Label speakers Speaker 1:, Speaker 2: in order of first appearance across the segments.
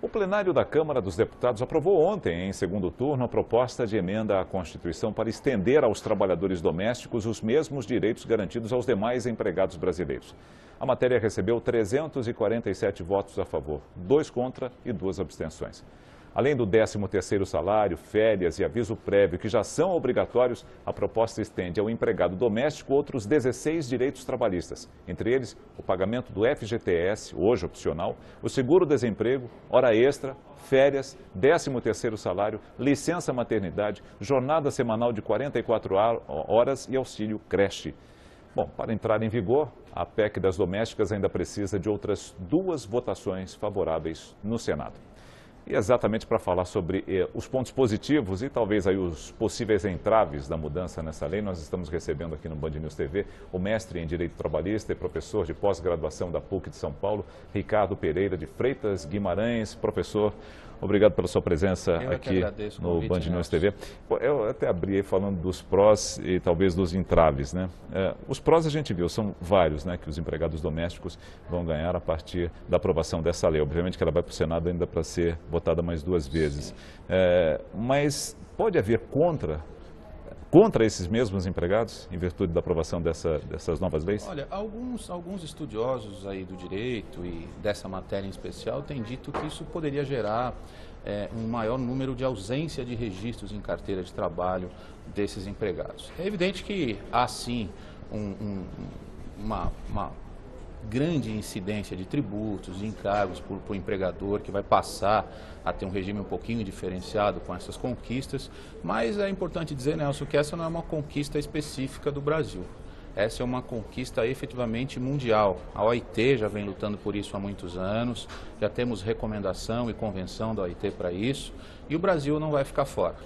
Speaker 1: O plenário da Câmara dos Deputados aprovou ontem, em segundo turno, a proposta de emenda à Constituição para estender aos trabalhadores domésticos os mesmos direitos garantidos aos demais empregados brasileiros. A matéria recebeu 347 votos a favor, 2 contra e 2 abstenções. Além do 13º salário, férias e aviso prévio, que já são obrigatórios, a proposta estende ao empregado doméstico outros 16 direitos trabalhistas. Entre eles, o pagamento do FGTS, hoje opcional, o seguro-desemprego, hora extra, férias, 13º salário, licença maternidade, jornada semanal de 44 horas e auxílio creche. Bom, para entrar em vigor, a PEC das domésticas ainda precisa de outras 2 votações favoráveis no Senado. E exatamente para falar sobre os pontos positivos e talvez aí os possíveis entraves da mudança nessa lei, nós estamos recebendo aqui no Band News TV o mestre em Direito Trabalhista e professor de pós-graduação da PUC de São Paulo, Ricardo Pereira de Freitas Guimarães. Professor, obrigado pela sua presença aqui no Band News TV. Eu até abri aí falando dos prós e talvez dos entraves, né? Os prós a gente viu, são vários, né, que os empregados domésticos vão ganhar a partir da aprovação dessa lei. Obviamente que ela vai para o Senado ainda para ser votada mais 2 vezes. Mas pode haver contra esses mesmos empregados, em virtude da aprovação dessas novas leis?
Speaker 2: Olha, alguns estudiosos aí do direito e dessa matéria em especial têm dito que isso poderia gerar um maior número de ausência de registros em carteira de trabalho desses empregados. É evidente que há sim uma grande incidência de tributos, de encargos por o empregador, que vai passar a ter um regime um pouquinho diferenciado com essas conquistas, mas é importante dizer, Nelson, que essa não é uma conquista específica do Brasil. Essa é uma conquista efetivamente mundial. A OIT já vem lutando por isso há muitos anos, já temos recomendação e convenção da OIT para isso, e o Brasil não vai ficar fora.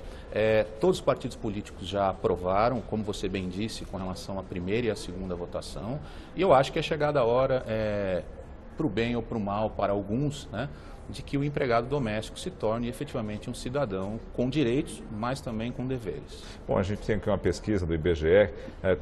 Speaker 2: Todos os partidos políticos já aprovaram, como você bem disse, com relação à primeira e à segunda votação, e eu acho que é chegada a hora, para o bem ou para o mal, para alguns, né, de que o empregado doméstico se torne efetivamente um cidadão com direitos, mas também com deveres.
Speaker 1: Bom, a gente tem aqui uma pesquisa do IBGE,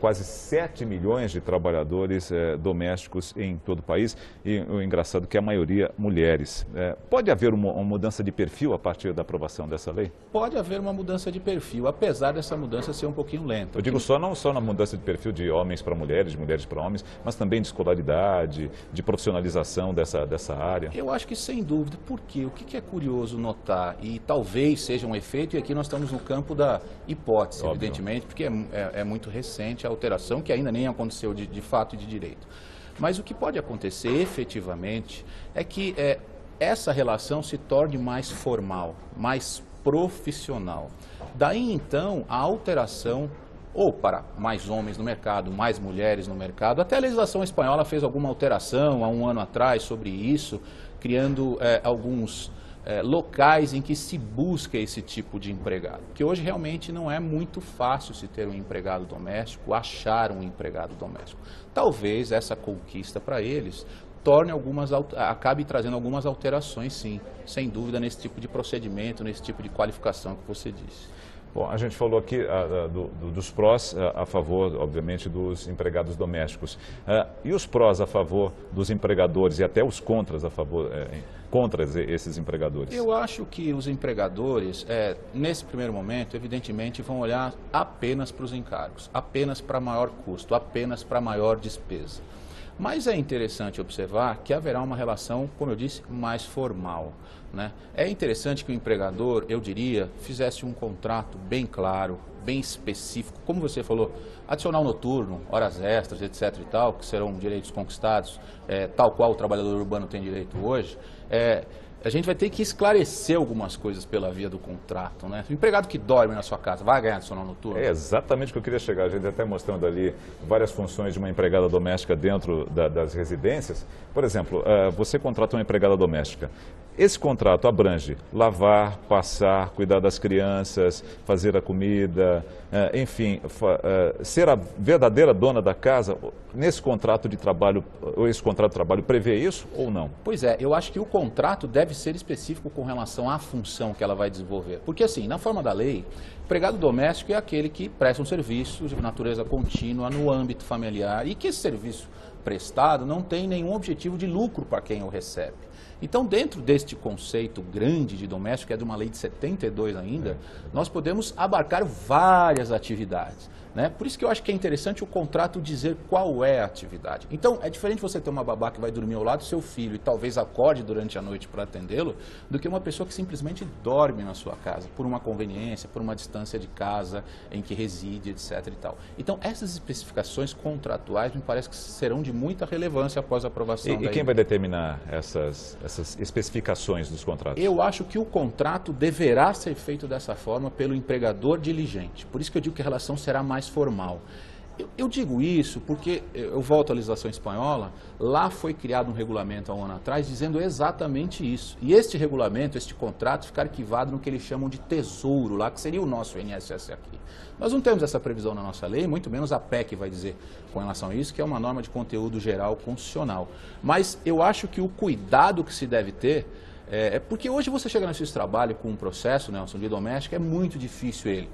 Speaker 1: quase 7 milhões de trabalhadores domésticos em todo o país, e o engraçado é que a maioria mulheres. Pode haver uma mudança de perfil a partir da aprovação dessa lei?
Speaker 2: Pode haver uma mudança de perfil, apesar dessa mudança ser um pouquinho lenta.
Speaker 1: Eu digo não só na mudança de perfil de homens para mulheres, de mulheres para homens, mas também de escolaridade, de profissionalização dessa área.
Speaker 2: Eu acho que sem dúvida. Por quê? O que é curioso notar, e talvez seja um efeito, e aqui nós estamos no campo da hipótese, óbvio, evidentemente, porque é muito recente a alteração, que ainda nem aconteceu de fato e de direito. Mas o que pode acontecer efetivamente é que essa relação se torne mais formal, mais profissional. Daí então a alteração ou para mais homens no mercado, mais mulheres no mercado. Até a legislação espanhola fez alguma alteração há um ano atrás sobre isso, criando alguns locais em que se busca esse tipo de empregado. Que hoje realmente não é muito fácil se ter um empregado doméstico, achar um empregado doméstico. Talvez essa conquista para eles acabe trazendo algumas alterações, sim, sem dúvida, nesse tipo de procedimento, nesse tipo de qualificação que você disse.
Speaker 1: Bom, a gente falou aqui dos prós a favor, obviamente, dos empregados domésticos. E os prós a favor dos empregadores e até os contras a favor, contra esses empregadores?
Speaker 2: Eu acho que os empregadores, nesse primeiro momento, evidentemente, vão olhar apenas para os encargos, apenas para maior custo, apenas para maior despesa. Mas é interessante observar que haverá uma relação, como eu disse, mais formal, né? É interessante que o empregador, eu diria, fizesse um contrato bem claro, bem específico, como você falou, adicional noturno, horas extras, etc. e tal, que serão direitos conquistados, tal qual o trabalhador urbano tem direito hoje. A gente vai ter que esclarecer algumas coisas pela via do contrato, né? O empregado que dorme na sua casa vai ganhar adicional noturno?
Speaker 1: É exatamente o que eu queria chegar. A gente até mostrando ali várias funções de uma empregada doméstica dentro das residências. Por exemplo, você contrata uma empregada doméstica. Esse contrato abrange lavar, passar, cuidar das crianças, fazer a comida, enfim, ser a verdadeira dona da casa. Nesse contrato de trabalho, esse contrato de trabalho prevê isso ou não?
Speaker 2: Pois é, eu acho que o contrato deve ser específico com relação à função que ela vai desenvolver. Porque assim, na forma da lei, empregado doméstico é aquele que presta um serviço de natureza contínua no âmbito familiar e que esse serviço prestado não tem nenhum objetivo de lucro para quem o recebe. Então, dentro deste conceito grande de doméstico, que é de uma lei de 72 ainda, nós podemos abarcar várias atividades. Né? Por isso que eu acho que é interessante o contrato dizer qual é a atividade. Então, é diferente você ter uma babá que vai dormir ao lado do seu filho e talvez acorde durante a noite para atendê-lo, do que uma pessoa que simplesmente dorme na sua casa, por uma conveniência, por uma distância de casa em que reside, etc. e tal. Então, essas especificações contratuais me parece que serão de muita relevância após a aprovação da
Speaker 1: E quem vai determinar essas especificações dos contratos?
Speaker 2: Eu acho que o contrato deverá ser feito dessa forma pelo empregador diligente. Por isso que eu digo que a relação será mais formal. Eu digo isso porque, eu volto à legislação espanhola, lá foi criado um regulamento há um ano atrás dizendo exatamente isso. E este regulamento, este contrato, fica arquivado no que eles chamam de tesouro lá, que seria o nosso INSS aqui. Nós não temos essa previsão na nossa lei, muito menos a PEC vai dizer com relação a isso, que é uma norma de conteúdo geral constitucional. Mas eu acho que o cuidado que se deve ter porque hoje você chega no seu trabalho com um processo, Nelson, de doméstico, é muito difícil ele,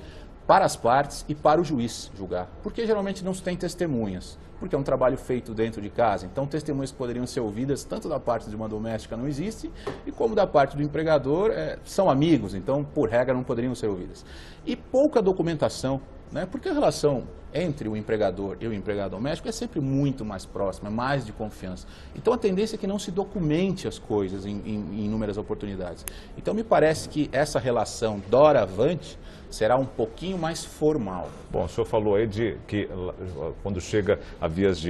Speaker 2: para as partes e para o juiz julgar, porque geralmente não se tem testemunhas, porque é um trabalho feito dentro de casa, então testemunhas poderiam ser ouvidas tanto da parte de uma doméstica não existe, e como da parte do empregador são amigos, então por regra não poderiam ser ouvidas. E pouca documentação, né? Porque a relação entre o empregador e o empregado doméstico é sempre muito mais próxima, é mais de confiança. Então a tendência é que não se documente as coisas em inúmeras oportunidades. Então me parece que essa relação doravante será um pouquinho mais formal.
Speaker 1: Bom, o senhor falou aí de que quando chega a vias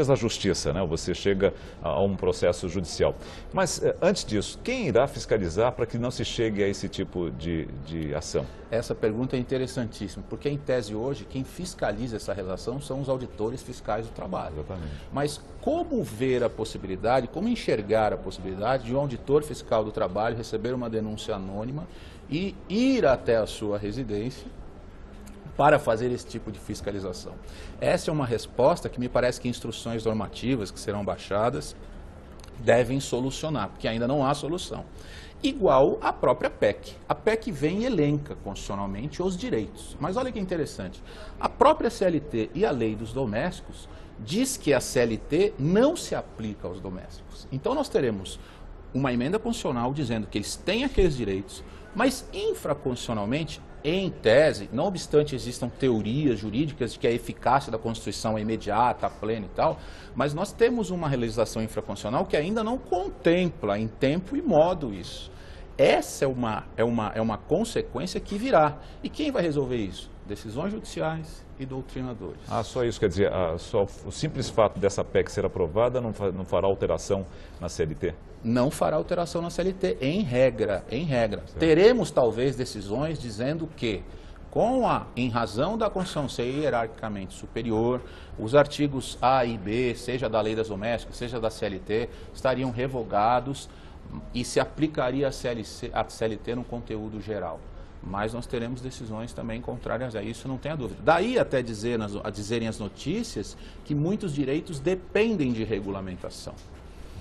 Speaker 1: da justiça, né? Você chega a um processo judicial. Mas antes disso, quem irá fiscalizar para que não se chegue a esse tipo de ação?
Speaker 2: Essa pergunta é interessantíssima, porque em tese hoje quem fiscaliza essa relação são os auditores fiscais do trabalho.
Speaker 1: Exatamente.
Speaker 2: Mas como ver a possibilidade, como enxergar a possibilidade de um auditor fiscal do trabalho receber uma denúncia anônima e ir até a sua residência para fazer esse tipo de fiscalização? Essa é uma resposta que me parece que instruções normativas que serão baixadas devem solucionar, porque ainda não há solução. Igual a própria PEC. A PEC vem e elenca constitucionalmente os direitos. Mas olha que interessante, a própria CLT e a lei dos domésticos diz que a CLT não se aplica aos domésticos. Então nós teremos uma emenda constitucional dizendo que eles têm aqueles direitos, mas infraconstitucionalmente, em tese, não obstante existam teorias jurídicas de que a eficácia da Constituição é imediata, plena e tal, mas nós temos uma legislação infraconstitucional que ainda não contempla em tempo e modo isso. Essa é uma consequência que virá. E quem vai resolver isso? Decisões judiciais e doutrinadores.
Speaker 1: Ah, só isso, quer dizer, só o simples fato dessa PEC ser aprovada não fará alteração na CLT?
Speaker 2: Não fará alteração na CLT, em regra.
Speaker 1: Certo.
Speaker 2: Teremos talvez decisões dizendo que, em razão da Constituição ser hierarquicamente superior, os artigos A e B, seja da Lei das Domésticas, seja da CLT, estariam revogados e se aplicaria a CLT no conteúdo geral. Mas nós teremos decisões também contrárias a isso, não tenha dúvida. Daí até dizerem as notícias que muitos direitos dependem de regulamentação.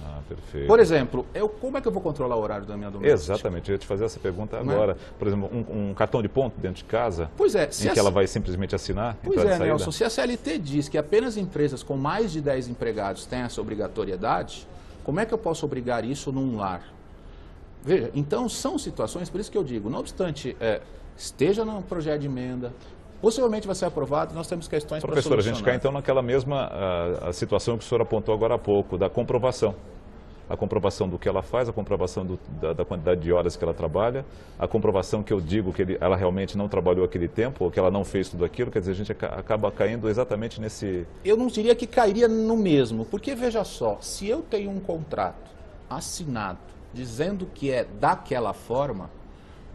Speaker 1: Ah, perfeito.
Speaker 2: Por exemplo, como é que eu vou controlar o horário da minha doméstica?
Speaker 1: Exatamente, eu ia te fazer essa pergunta agora. Por exemplo, um cartão de ponto dentro de casa,
Speaker 2: pois é,
Speaker 1: em que ela vai simplesmente assinar?
Speaker 2: Pois é, Nelson, se a CLT diz que apenas empresas com mais de 10 empregados têm essa obrigatoriedade, como é que eu posso obrigar isso num lar? Veja, então são situações, por isso que eu digo, não obstante esteja no projeto de emenda, possivelmente vai ser aprovado, nós temos questões para solucionar.
Speaker 1: Professor, a gente cai então naquela mesma a situação que o senhor apontou agora há pouco, da comprovação. A comprovação do que ela faz, a comprovação da quantidade de horas que ela trabalha, a comprovação que eu digo que ela realmente não trabalhou aquele tempo, ou que ela não fez tudo aquilo, quer dizer, a gente acaba caindo exatamente nesse...
Speaker 2: Eu não diria que cairia no mesmo, porque veja só, se eu tenho um contrato assinado dizendo que é daquela forma,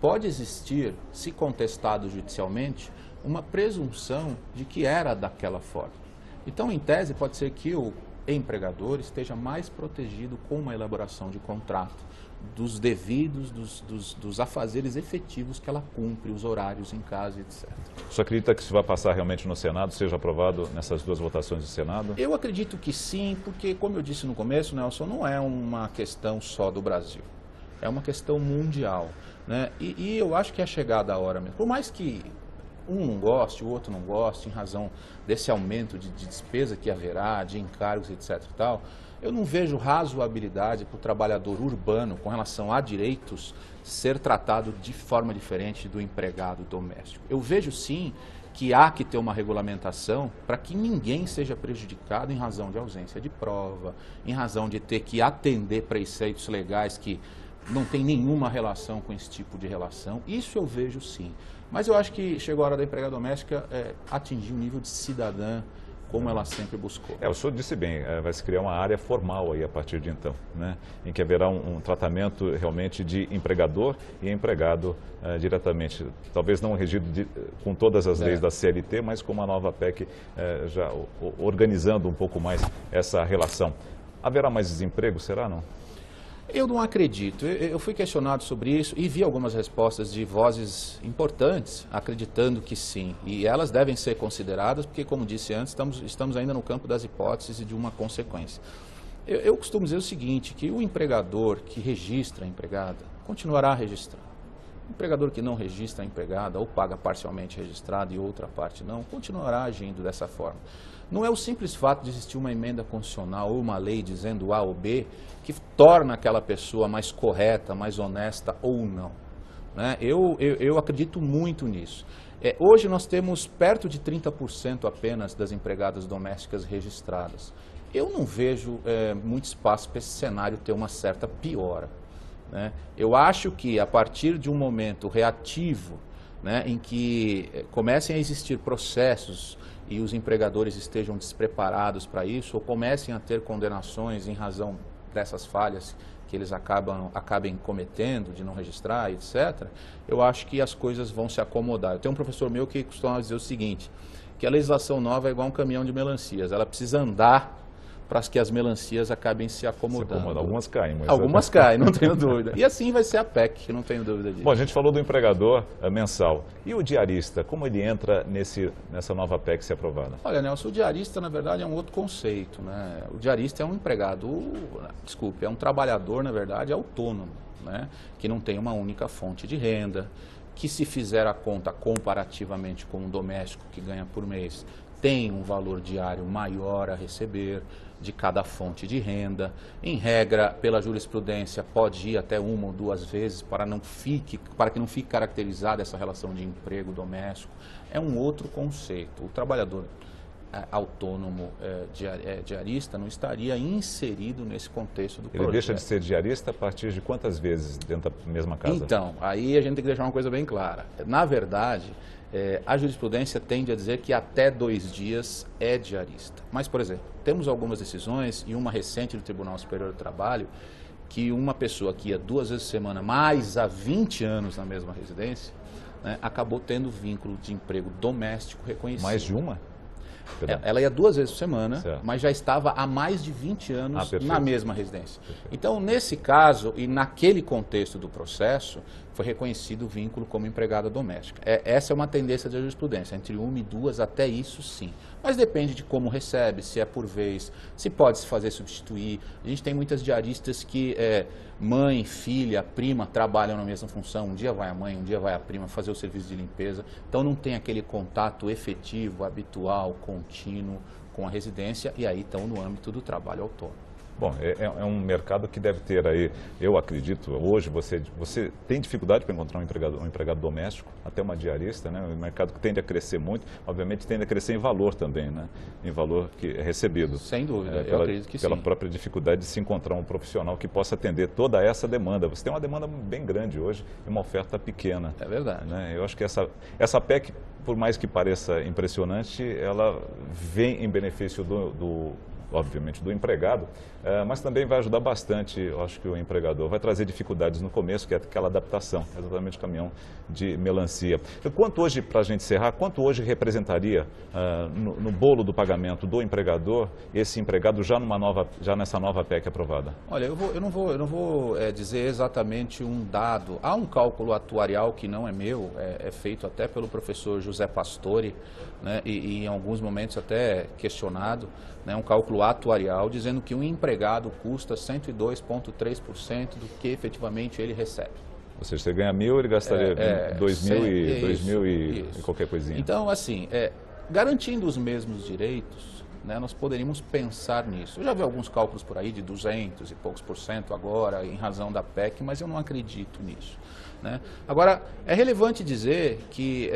Speaker 2: pode existir, se contestado judicialmente, uma presunção de que era daquela forma. Então, em tese, pode ser que o empregador esteja mais protegido com uma elaboração de contrato, dos devidos, dos afazeres efetivos que ela cumpre, os horários em casa, etc.
Speaker 1: Você acredita que isso vai passar realmente no Senado, seja aprovado nessas duas votações do Senado?
Speaker 2: Eu acredito que sim, porque, como eu disse no começo, Nelson, não é uma questão só do Brasil, é uma questão mundial, né? E eu acho que é chegada a hora mesmo. Por mais que um não goste, o outro não goste, em razão desse aumento de despesa que haverá, de encargos, etc. e tal, eu não vejo razoabilidade para o trabalhador urbano, com relação a direitos, ser tratado de forma diferente do empregado doméstico. Eu vejo sim que há que ter uma regulamentação para que ninguém seja prejudicado em razão de ausência de prova, em razão de ter que atender preceitos legais que não tem nenhuma relação com esse tipo de relação. Isso eu vejo sim. Mas eu acho que chegou a hora da empregada doméstica atingir o nível de cidadã, como ela sempre buscou.
Speaker 1: O senhor disse bem, vai se criar uma área formal aí a partir de então, né? Em que haverá um tratamento realmente de empregador e empregado diretamente. Talvez não regido com todas as leis da CLT, mas com uma nova PEC já organizando um pouco mais essa relação. Haverá mais desemprego, será não?
Speaker 2: Eu não acredito. Eu fui questionado sobre isso e vi algumas respostas de vozes importantes acreditando que sim. E elas devem ser consideradas porque, como disse antes, estamos ainda no campo das hipóteses e de uma consequência. Eu costumo dizer o seguinte, que o empregador que registra a empregada continuará registrando. O empregador que não registra a empregada ou paga parcialmente registrado e outra parte não, continuará agindo dessa forma. Não é o simples fato de existir uma emenda constitucional ou uma lei dizendo A ou B que torna aquela pessoa mais correta, mais honesta ou não, né? Eu acredito muito nisso. Hoje nós temos perto de 30% apenas das empregadas domésticas registradas. Eu não vejo muito espaço para esse cenário ter uma certa piora, né? Eu acho que a partir de um momento reativo, né, em que comecem a existir processos e os empregadores estejam despreparados para isso, ou comecem a ter condenações em razão dessas falhas que eles acabem cometendo, de não registrar, etc., eu acho que as coisas vão se acomodar. Eu tenho um professor meu que costuma dizer o seguinte, que a legislação nova é igual um caminhão de melancias, ela precisa andar para que as melancias acabem se acomodando.
Speaker 1: Algumas caem. Mas
Speaker 2: algumas caem, não tenho dúvida. E assim vai ser a PEC, não tenho dúvida disso.
Speaker 1: Bom, a gente falou do empregador mensal. E o diarista, como ele entra nessa nova PEC ser aprovada?
Speaker 2: Olha, Nelson, o diarista, na verdade, é um outro conceito, né? O diarista é um é um trabalhador, na verdade, autônomo, né? Que não tem uma única fonte de renda, que se fizer a conta comparativamente com um doméstico que ganha por mês, tem um valor diário maior a receber de cada fonte de renda. Em regra, pela jurisprudência, pode ir até uma ou duas vezes para que não fique caracterizada essa relação de emprego doméstico. É um outro conceito. O trabalhador autônomo diarista não estaria inserido nesse contexto do projeto.
Speaker 1: Ele deixa de ser diarista a partir de quantas vezes dentro da mesma casa?
Speaker 2: Então, aí a gente tem que deixar uma coisa bem clara. Na verdade, a jurisprudência tende a dizer que até 2 dias é diarista. Mas, por exemplo, temos algumas decisões e uma recente do Tribunal Superior do Trabalho que uma pessoa que ia 2 vezes por semana, mais há 20 anos na mesma residência, né, acabou tendo vínculo de emprego doméstico reconhecido.
Speaker 1: Mais de uma?
Speaker 2: Ela ia 2 vezes por semana,
Speaker 1: certo,
Speaker 2: mas já estava há mais de 20 anos na mesma residência.
Speaker 1: Perfeito.
Speaker 2: Então, nesse caso e naquele contexto do processo, foi reconhecido o vínculo como empregada doméstica. Essa é uma tendência da jurisprudência, entre 1 e 2, até isso sim. Mas depende de como recebe, se é por vez, se pode se fazer substituir. A gente tem muitas diaristas que mãe, filha, prima trabalham na mesma função. Um dia vai a mãe, um dia vai a prima fazer o serviço de limpeza. Então não tem aquele contato efetivo, habitual, contínuo com a residência e aí estão no âmbito do trabalho autônomo.
Speaker 1: Bom, é um mercado que deve ter aí, eu acredito, hoje você tem dificuldade para encontrar um empregado doméstico, até uma diarista, né? Um mercado que tende a crescer muito, obviamente tende a crescer em valor também, né? Em valor que é recebido.
Speaker 2: Sem dúvida, eu acredito que sim.
Speaker 1: Pela própria dificuldade de se encontrar um profissional que possa atender toda essa demanda. Você tem uma demanda bem grande hoje e uma oferta pequena.
Speaker 2: É verdade.
Speaker 1: Né? Eu acho que essa PEC, por mais que pareça impressionante, ela vem em benefício obviamente, do empregado, mas também vai ajudar bastante, eu acho que o empregador vai trazer dificuldades no começo, que é aquela adaptação, exatamente o caminhão de melancia. Quanto hoje, para a gente encerrar, quanto hoje representaria no bolo do pagamento do empregador, esse empregado já nessa nova PEC aprovada?
Speaker 2: Olha, eu não vou dizer exatamente um dado. Há um cálculo atuarial que não é meu, é feito até pelo professor José Pastore, né, e em alguns momentos até questionado, né, um cálculo atuarial dizendo que um empregado custa 102,3% do que efetivamente ele recebe.
Speaker 1: Ou seja, você ganha 1.000, ele gastaria 2.000 e qualquer coisinha.
Speaker 2: Então, assim, garantindo os mesmos direitos, né, nós poderíamos pensar nisso. Eu já vi alguns cálculos por aí de 200 e poucos % agora, em razão da PEC, mas eu não acredito nisso, né? Agora, é relevante dizer que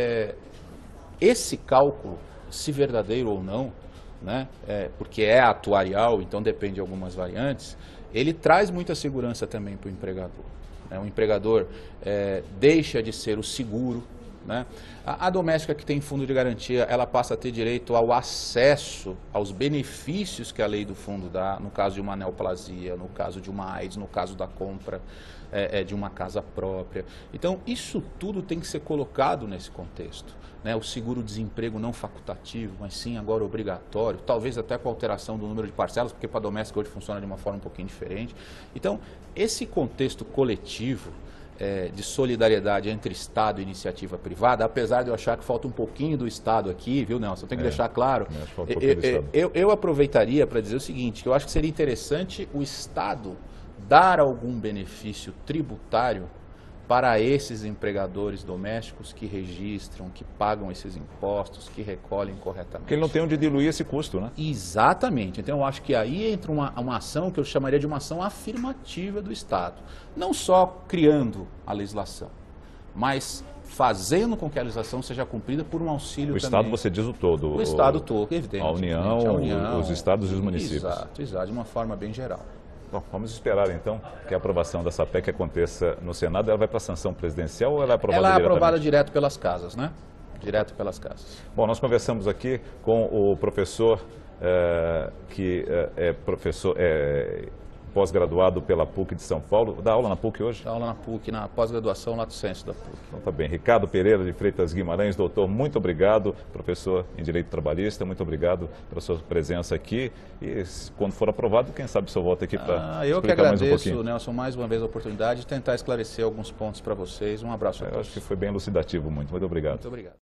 Speaker 2: esse cálculo, se verdadeiro ou não, né, porque é atuarial, então depende de algumas variantes, ele traz muita segurança também para o empregador. O empregador deixa de ser o seguro, né? A doméstica que tem fundo de garantia, ela passa a ter direito ao acesso aos benefícios que a lei do fundo dá, no caso de uma neoplasia, no caso de uma AIDS, no caso da compra de uma casa própria. Então, isso tudo tem que ser colocado nesse contexto, né? O seguro-desemprego não facultativo, mas sim agora obrigatório, talvez até com alteração do número de parcelas, porque para a doméstica hoje funciona de uma forma um pouquinho diferente. Então, esse contexto coletivo de solidariedade entre Estado e iniciativa privada, apesar de eu achar que falta um pouquinho do Estado aqui, viu, Nelson? Eu tenho que deixar claro. Eu aproveitaria para dizer o seguinte, que eu acho que seria interessante o Estado dar algum benefício tributário para esses empregadores domésticos que registram, que pagam esses impostos, que recolhem corretamente.
Speaker 1: Porque ele não tem onde diluir esse custo, né?
Speaker 2: Exatamente. Então, eu acho que aí entra uma ação que eu chamaria de uma ação afirmativa do Estado. Não só criando a legislação, mas fazendo com que a legislação seja cumprida por um auxílio também.
Speaker 1: O Estado, você diz o todo.
Speaker 2: O Estado todo, evidente.
Speaker 1: A União, os Estados e os municípios.
Speaker 2: Exato, de uma forma bem geral.
Speaker 1: Bom, vamos esperar então que a aprovação dessa PEC aconteça no Senado. Ela vai para a sanção presidencial ou ela é aprovada diretamente?
Speaker 2: Ela é aprovada direto pelas casas, né? Direto pelas casas.
Speaker 1: Bom, nós conversamos aqui com o professor que é professor pós-graduado pela PUC de São Paulo. Dá aula na PUC hoje?
Speaker 2: Dá aula na PUC, na pós-graduação Lato Sensu da PUC.
Speaker 1: Então tá bem. Ricardo Pereira de Freitas Guimarães, doutor, muito obrigado. Professor em Direito Trabalhista, muito obrigado pela sua presença aqui. E quando for aprovado, quem sabe o senhor volta aqui para explicar mais um pouquinho.
Speaker 2: Eu que agradeço, Nelson, mais uma vez a oportunidade de tentar esclarecer alguns pontos para vocês. Um abraço a todos.
Speaker 1: Eu acho que foi bem elucidativo, muito obrigado.
Speaker 2: Muito obrigado.